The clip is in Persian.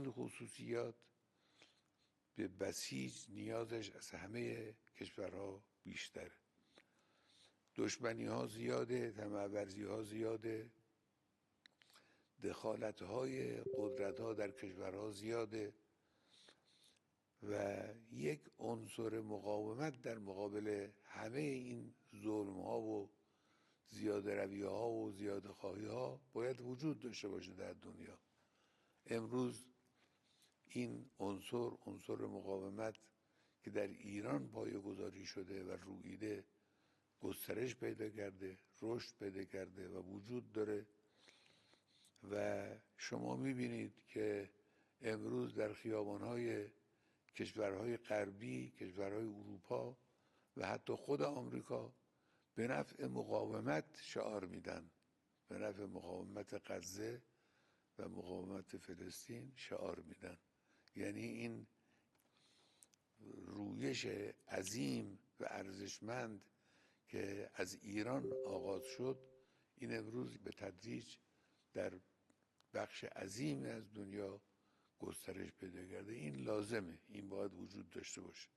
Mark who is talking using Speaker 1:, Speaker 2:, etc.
Speaker 1: سری خصوصیات به بسیج نیازش از همه کشورها بیشتره. دشمنی ها زیاده، طمع‌ورزی ها زیاده، دخالت های قدرت ها در کشورها زیاده و یک عنصر مقاومت در مقابل همه این ظلم ها و زیاده روی ها و زیاده خواهی ها باید وجود داشته باشه در دنیا. امروز این عنصر مقاومت که در ایران پایه‌گذاری شده و رویده گسترش پیدا کرده، رشد پیدا کرده و وجود داره و شما میبینید که امروز در خیابان‌های کشورهای غربی، کشورهای اروپا و حتی خود آمریکا به نفع مقاومت شعار میدن، به نفع مقاومت غزه و مقاومت فلسطین شعار میدن. یعنی این رویش عظیم و ارزشمند که از ایران آغاز شد، این امروز به تدریج در بخش عظیم از دنیا گسترش پیدا کرده. این لازمه، این باید وجود داشته باشه.